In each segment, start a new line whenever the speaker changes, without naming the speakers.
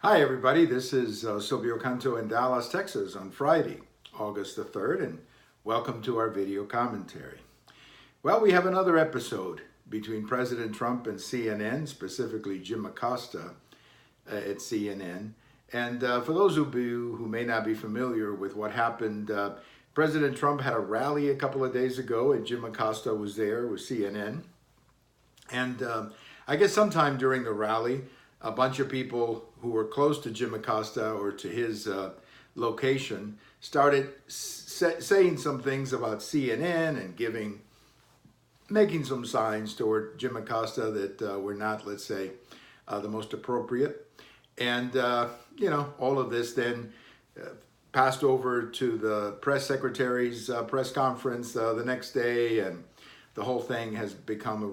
Hi, everybody. This is Silvio Canto in Dallas, Texas on Friday, August the 3rd, and welcome to our video commentary. Well, we have another episode between President Trump and CNN, specifically Jim Acosta at CNN. And for those of you who may not be familiar with what happened, President Trump had a rally a couple of days ago, and Jim Acosta was there with CNN. And I guess sometime during the rally, a bunch of people who were close to Jim Acosta or to his location started saying some things about CNN and making some signs toward Jim Acosta that were not, let's say, the most appropriate. And, all of this then passed over to the press secretary's press conference the next day, and the whole thing has become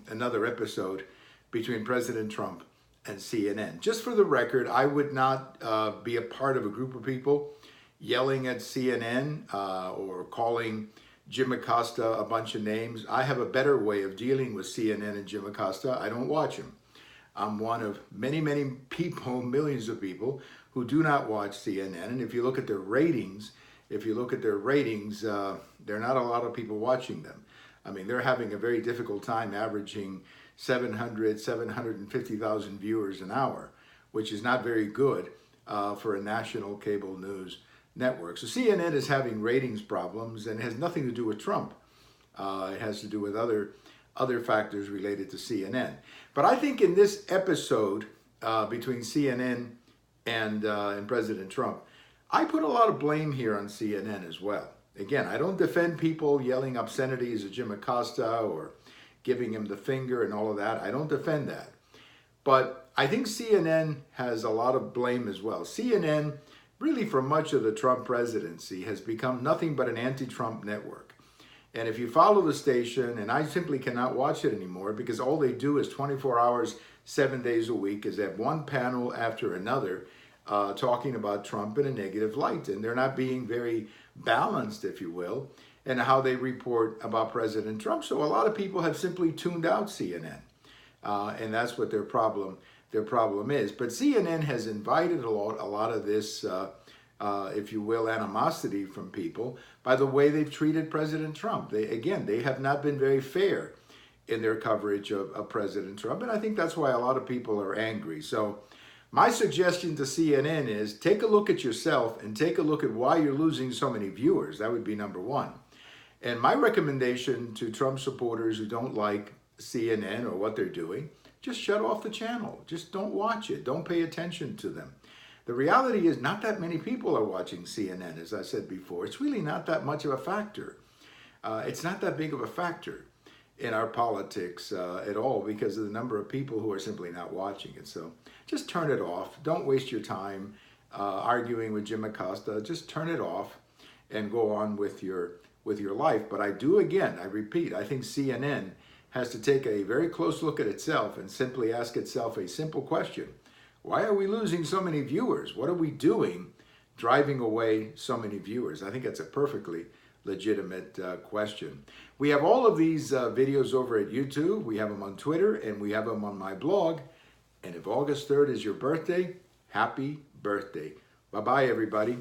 another episode between President Trump and CNN. Just for the record, I would not be a part of a group of people yelling at CNN or calling Jim Acosta a bunch of names. I have a better way of dealing with CNN and Jim Acosta. I don't watch him. I'm one of many, many people, millions of people, who do not watch CNN. And if you look at their ratings, there are not a lot of people watching them. I mean, they're having a very difficult time averaging 750,000 viewers an hour, which is not very good for a national cable news network. So CNN is having ratings problems, and it has nothing to do with Trump. It has to do with other factors related to CNN. But I think in this episode between CNN and President Trump, I put a lot of blame here on CNN as well. Again, I don't defend people yelling obscenities at Jim Acosta or giving him the finger and all of that. I don't defend that. But I think CNN has a lot of blame as well. CNN, really for much of the Trump presidency, has become nothing but an anti-Trump network. And if you follow the station, and I simply cannot watch it anymore because all they do is 24 hours, 7 days a week, is they have one panel after another talking about Trump in a negative light. And they're not being very balanced, if you will, in how they report about President Trump. So a lot of people have simply tuned out CNN. And that's what their problem is. But CNN has invited a lot of this, if you will, animosity from people by the way they've treated President Trump. They have not been very fair in their coverage of President Trump. And I think that's why a lot of people are angry. So my suggestion to CNN is take a look at yourself and take a look at why you're losing so many viewers. That would be number one. And my recommendation to Trump supporters who don't like CNN or what they're doing, just shut off the channel. Just don't watch it. Don't pay attention to them. The reality is not that many people are watching CNN, as I said before. It's really not that much of a factor. It's not that big of a factor in our politics at all because of the number of people who are simply not watching it. So just turn it off. Don't waste your time arguing with Jim Acosta. Just turn it off and go on with your life. But I repeat, I think CNN has to take a very close look at itself and simply ask itself a simple question. Why are we losing so many viewers? What are we doing driving away so many viewers? I think that's a perfectly legitimate question. We have all of these videos over at YouTube. We have them on Twitter, and we have them on my blog. And if August 3rd is your birthday, happy birthday. Bye-bye, everybody.